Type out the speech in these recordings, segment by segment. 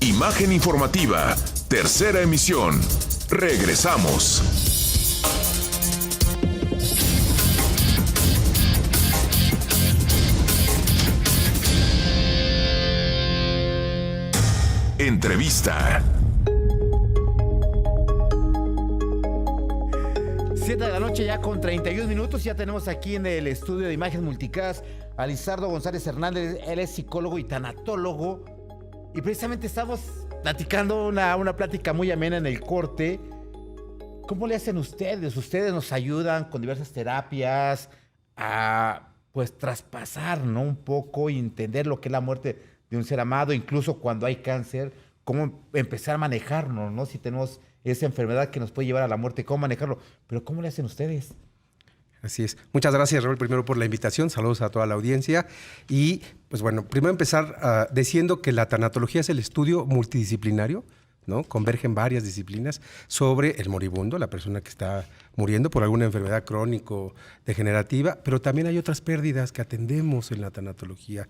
Imagen informativa, tercera emisión. Regresamos. Entrevista. 7 de la noche ya con 31 minutos. Ya tenemos aquí en el estudio de Imagen Multicast a Lizardo González Hernández. Él es psicólogo y tanatólogo. Y precisamente estamos platicando una plática muy amena en el corte. ¿Cómo le hacen ustedes? Ustedes nos ayudan con diversas terapias a pues traspasar, ¿no? Un poco y entender lo que es la muerte de un ser amado, incluso cuando hay cáncer, cómo empezar a manejarnos, ¿no? Si tenemos esa enfermedad que nos puede llevar a la muerte, cómo manejarlo. Pero ¿cómo le hacen ustedes? Así es. Muchas gracias, Raúl, primero por la invitación. Saludos a toda la audiencia. Y, pues bueno, primero empezar diciendo que la tanatología es el estudio multidisciplinario, ¿no? Convergen varias disciplinas sobre el moribundo, la persona que está muriendo por alguna enfermedad crónico-degenerativa, pero también hay otras pérdidas que atendemos en la tanatología.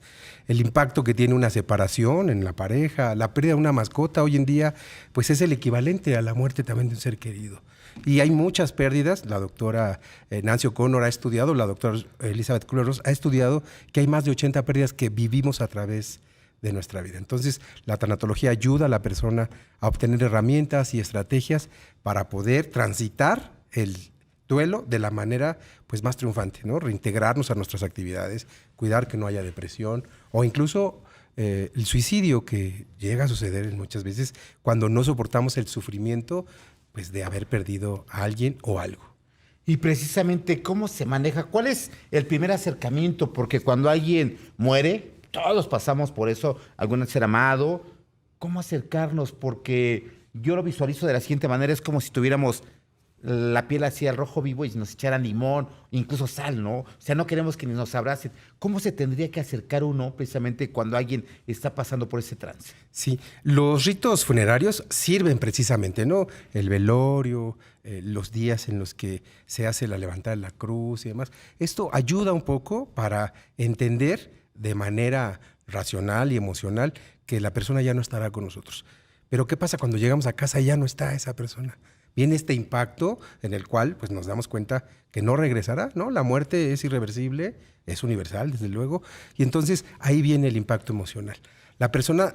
El impacto que tiene una separación en la pareja, la pérdida de una mascota hoy en día, pues es el equivalente a la muerte también de un ser querido. Y hay muchas pérdidas. La doctora Nancy O'Connor ha estudiado, la doctora Elizabeth Kubler-Ross ha estudiado que hay más de 80 pérdidas que vivimos a través de nuestra vida. Entonces, la tanatología ayuda a la persona a obtener herramientas y estrategias para poder transitar el duelo de la manera pues más triunfante, ¿no? Reintegrarnos a nuestras actividades, cuidar que no haya depresión o incluso el suicidio que llega a suceder muchas veces cuando no soportamos el sufrimiento pues de haber perdido a alguien o algo. Y precisamente, ¿cómo se maneja? ¿Cuál es el primer acercamiento? Porque cuando alguien muere, todos pasamos por eso, algún ser amado. ¿Cómo acercarnos? Porque yo lo visualizo de la siguiente manera, es como si tuviéramos la piel así al rojo vivo y nos echaran limón, incluso sal, ¿no? O sea, no queremos que ni nos abracen. ¿Cómo se tendría que acercar uno precisamente cuando alguien está pasando por ese trance? Sí, los ritos funerarios sirven precisamente, ¿no? El velorio, los días en los que se hace la levantada de la cruz y demás. Esto ayuda un poco para entender de manera racional y emocional que la persona ya no estará con nosotros. Pero ¿qué pasa cuando llegamos a casa y ya no está esa persona? Viene este impacto en el cual pues, nos damos cuenta que no regresará, ¿no? La muerte es irreversible, es universal, desde luego, y entonces ahí viene el impacto emocional. La persona,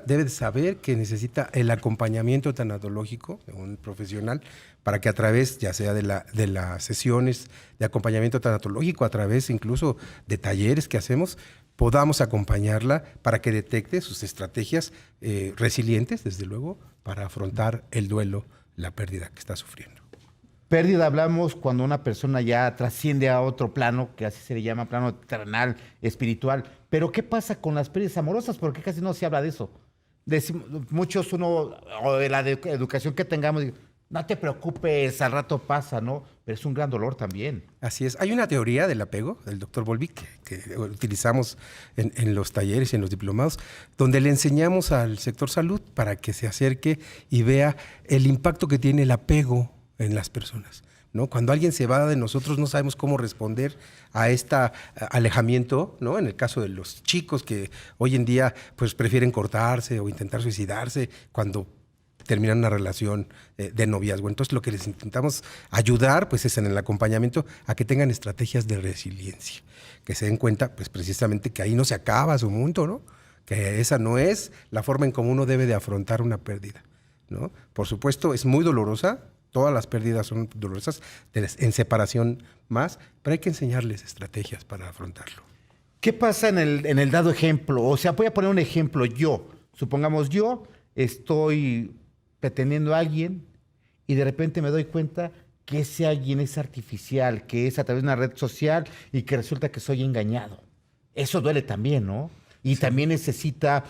debe de saber que necesita el acompañamiento tanatológico de un profesional para que a través, ya sea de las sesiones de acompañamiento tanatológico, a través incluso de talleres que hacemos, podamos acompañarla para que detecte sus estrategias resilientes, desde luego, para afrontar el duelo, la pérdida que está sufriendo. Pérdida hablamos cuando una persona ya trasciende a otro plano, que así se le llama, plano terrenal, espiritual. Pero ¿qué pasa con las pérdidas amorosas? Porque casi no se habla de eso. Muchos o de la educación que tengamos, no te preocupes, al rato pasa, ¿no? Pero es un gran dolor también. Así es. Hay una teoría del apego, del doctor Bowlby, que utilizamos en los talleres y en los diplomados, donde le enseñamos al sector salud para que se acerque y vea el impacto que tiene el apego en las personas, ¿no? Cuando alguien se va de nosotros no sabemos cómo responder a este alejamiento, ¿no? En el caso de los chicos que hoy en día pues prefieren cortarse o intentar suicidarse cuando terminan una relación de noviazgo. Entonces lo que les intentamos ayudar pues es en el acompañamiento a que tengan estrategias de resiliencia, que se den cuenta pues precisamente que ahí no se acaba su mundo, ¿no? Que esa no es la forma en cómo uno debe de afrontar una pérdida, ¿no? Por supuesto es muy dolorosa, todas las pérdidas son dolorosas, en separación más, pero hay que enseñarles estrategias para afrontarlo. ¿Qué pasa en el dado ejemplo? O sea, voy a poner un ejemplo. Supongamos yo estoy pretendiendo a alguien y de repente me doy cuenta que ese alguien es artificial, que es a través de una red social y que resulta que soy engañado. Eso duele también, ¿no? Y sí. También necesita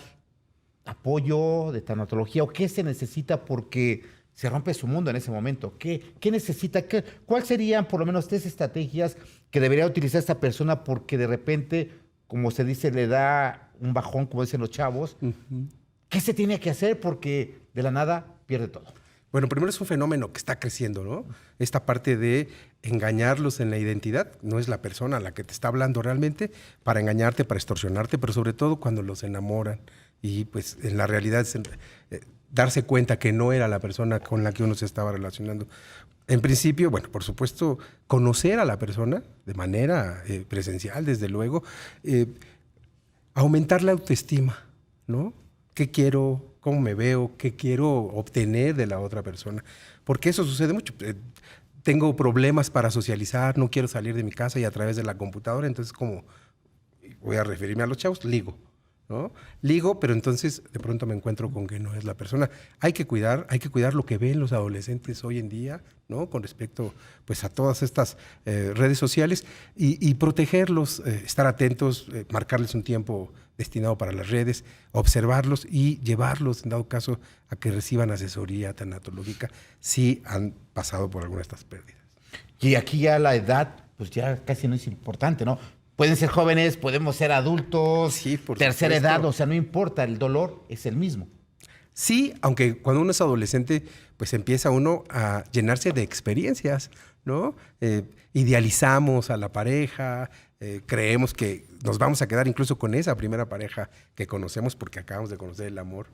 apoyo de tanatología. ¿O qué se necesita? Porque se rompe su mundo en ese momento. ¿Qué necesita? ¿Cuáles serían por lo menos 3 estrategias que debería utilizar esta persona? Porque de repente, como se dice, le da un bajón, como dicen los chavos. Uh-huh. ¿Qué se tiene que hacer? Porque de la nada pierde todo. Bueno, primero es un fenómeno que está creciendo, ¿no? Esta parte de engañarlos en la identidad, no es la persona a la que te está hablando realmente, para engañarte, para extorsionarte, pero sobre todo cuando los enamoran y pues en la realidad es darse cuenta que no era la persona con la que uno se estaba relacionando. En principio, bueno, por supuesto, conocer a la persona de manera presencial, desde luego, aumentar la autoestima, ¿no? ¿Qué quiero? ¿Cómo me veo? ¿Qué quiero obtener de la otra persona? Porque eso sucede mucho. Tengo problemas para socializar, no quiero salir de mi casa y a través de la computadora, entonces como voy a referirme a los chavos, ligo, ¿no? Ligo, pero entonces de pronto me encuentro con que no es la persona. Hay que cuidar lo que ven los adolescentes hoy en día, ¿no? Con respecto pues a todas estas redes sociales y protegerlos, estar atentos, marcarles un tiempo destinado para las redes, observarlos y llevarlos, en dado caso, a que reciban asesoría tanatológica si han pasado por alguna de estas pérdidas. Y aquí ya la edad, pues ya casi no es importante, ¿no? Pueden ser jóvenes, podemos ser adultos, sí, por tercera supuesto. edad, o sea, no importa, el dolor es el mismo. Sí, aunque cuando uno es adolescente, pues empieza uno a llenarse de experiencias, ¿no? Idealizamos a la pareja, creemos que nos vamos a quedar incluso con esa primera pareja que conocemos porque acabamos de conocer el amor,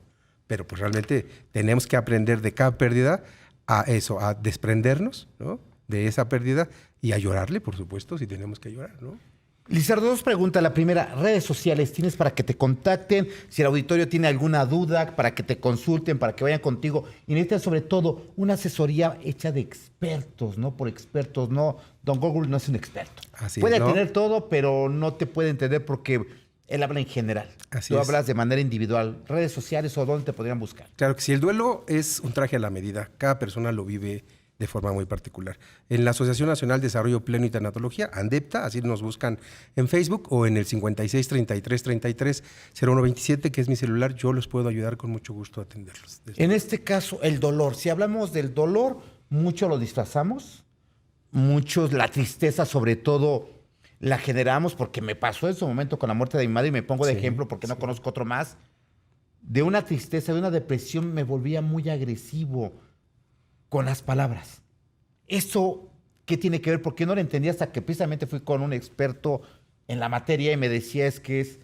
pero pues realmente tenemos que aprender de cada pérdida a eso, a desprendernos, ¿no? De esa pérdida y a llorarle, por supuesto, si tenemos que llorar, ¿no? Lizardo, dos preguntas. La primera, redes sociales, ¿tienes para que te contacten? Si el auditorio tiene alguna duda, para que te consulten, para que vayan contigo. Y necesitan sobre todo una asesoría hecha de expertos, ¿no? Por expertos, no. Don Google no es un experto. Así puede es, ¿no? tener todo, pero no te puede entender porque él habla en general. Así Tú es. hablas de manera individual. ¿Redes sociales o dónde te podrían buscar? Claro que sí, el duelo es un traje a la medida. Cada persona lo vive de forma muy particular. En la Asociación Nacional de Desarrollo Pleno y Tanatología, ANDEPTA, así nos buscan en Facebook o en el 56 33 33 0127, que es mi celular, yo los puedo ayudar con mucho gusto a atenderlos. En este caso, el dolor. Si hablamos del dolor, mucho lo disfrazamos, muchos la tristeza sobre todo la generamos, porque me pasó en su momento con la muerte de mi madre y me pongo de Sí, ejemplo porque no conozco otro más. De una tristeza, de una depresión me volvía muy agresivo con las palabras. ¿Eso qué tiene que ver? Porque no lo entendí hasta que precisamente fui con un experto en la materia y me decía es que es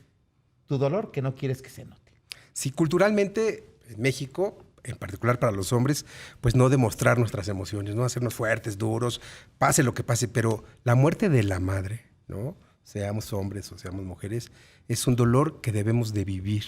tu dolor que no quieres que se note. Sí, culturalmente en México, en particular para los hombres, pues no demostrar nuestras emociones, no hacernos fuertes, duros, pase lo que pase, pero la muerte de la madre, ¿no? Seamos hombres o seamos mujeres, es un dolor que debemos de vivir,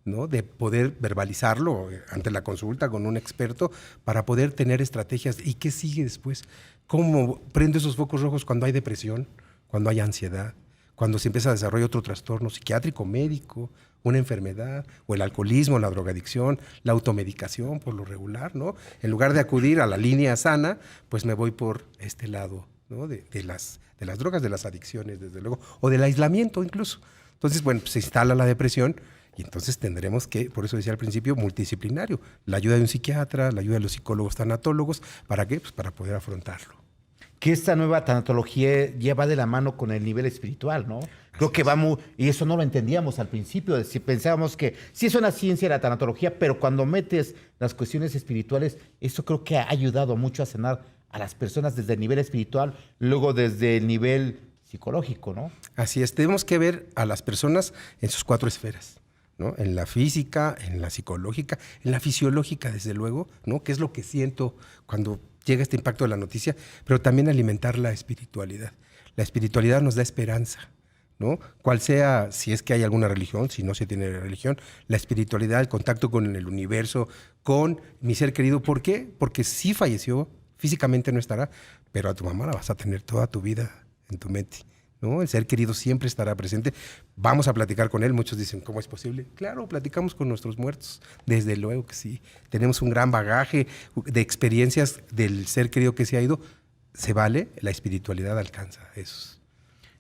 ¿no? De poder verbalizarlo ante la consulta con un experto para poder tener estrategias. ¿Y qué sigue después? ¿Cómo prendo esos focos rojos cuando hay depresión, cuando hay ansiedad, cuando se empieza a desarrollar otro trastorno psiquiátrico, médico, una enfermedad, o el alcoholismo, la drogadicción, la automedicación por lo regular, ¿no? En lugar de acudir a la línea sana, pues me voy por este lado, ¿no? de las drogas, de las adicciones, desde luego, o del aislamiento incluso. Entonces, bueno, pues se instala la depresión. Y entonces tendremos que, por eso decía al principio, multidisciplinario. La ayuda de un psiquiatra, la ayuda de los psicólogos tanatólogos. ¿Para qué? Pues para poder afrontarlo. Que esta nueva tanatología lleva de la mano con el nivel espiritual, ¿no? Creo que vamos, y eso no lo entendíamos al principio, si pensábamos que sí es una ciencia la tanatología, pero cuando metes las cuestiones espirituales, eso creo que ha ayudado mucho a sanar a las personas desde el nivel espiritual, luego desde el nivel psicológico, ¿no? Así es, tenemos que ver a las personas en sus 4 esferas, ¿no? En la física, en la psicológica, en la fisiológica, desde luego, ¿no? ¿Qué es lo que siento cuando llega este impacto de la noticia? Pero también alimentar la espiritualidad. La espiritualidad nos da esperanza, ¿no? Cual sea, si es que hay alguna religión, si no se tiene religión, la espiritualidad, el contacto con el universo, con mi ser querido. ¿Por qué? Porque sí falleció, físicamente no estará, pero a tu mamá la vas a tener toda tu vida en tu mente, ¿no? El ser querido siempre estará presente. Vamos a platicar con él. Muchos dicen, ¿cómo es posible? Claro, platicamos con nuestros muertos. Desde luego que sí. Tenemos un gran bagaje de experiencias del ser querido que se ha ido. Se vale, la espiritualidad alcanza esos.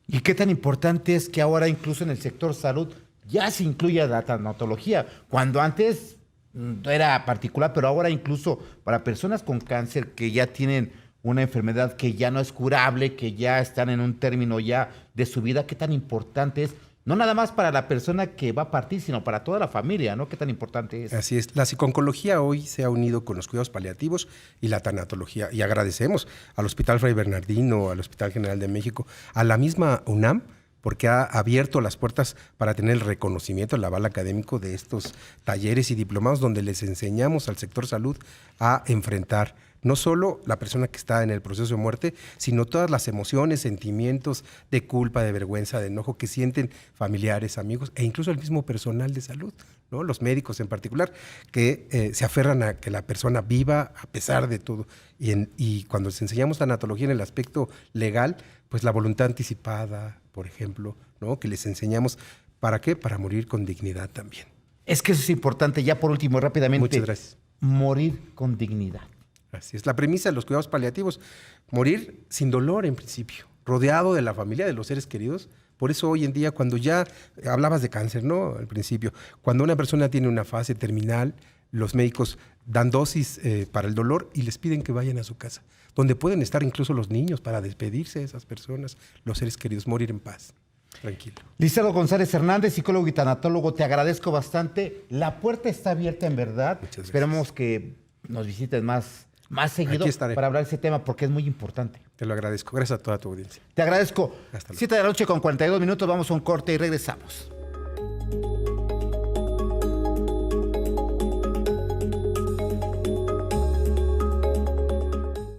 ¿Y qué tan importante es que ahora incluso en el sector salud ya se incluya la tanatología? Cuando antes era particular, pero ahora incluso para personas con cáncer que ya tienen una enfermedad que ya no es curable, que ya están en un término ya de su vida, ¿qué tan importante es? No nada más para la persona que va a partir, sino para toda la familia, ¿no? ¿Qué tan importante es? Así es. La psiconcología hoy se ha unido con los cuidados paliativos y la tanatología. Y agradecemos al Hospital Fray Bernardino, al Hospital General de México, a la misma UNAM, porque ha abierto las puertas para tener el reconocimiento, el aval académico de estos talleres y diplomados donde les enseñamos al sector salud a enfrentar no solo la persona que está en el proceso de muerte, sino todas las emociones, sentimientos de culpa, de vergüenza, de enojo que sienten familiares, amigos e incluso el mismo personal de salud, ¿no? Los médicos en particular, que se aferran a que la persona viva a pesar de todo. Y cuando les enseñamos tanatología en el aspecto legal, pues la voluntad anticipada, por ejemplo, ¿no? Que les enseñamos, ¿para qué? Para morir con dignidad también. Es que eso es importante. Ya por último, rápidamente. Muchas gracias. Morir con dignidad. Así es la premisa de los cuidados paliativos, morir sin dolor en principio, rodeado de la familia, de los seres queridos. Por eso hoy en día, cuando ya hablabas de cáncer, ¿no? Al principio, cuando una persona tiene una fase terminal, los médicos dan dosis para el dolor y les piden que vayan a su casa, donde pueden estar incluso los niños para despedirse de esas personas, los seres queridos, morir en paz. Tranquilo. Licenciado González Hernández, psicólogo y tanatólogo, te agradezco bastante. La puerta está abierta en verdad. Muchas gracias. Esperamos que nos visites más seguido para hablar de ese tema porque es muy importante. Te lo agradezco. Gracias a toda tu audiencia. Te agradezco. Hasta luego. 7 de la noche con 42 minutos. Vamos a un corte y regresamos.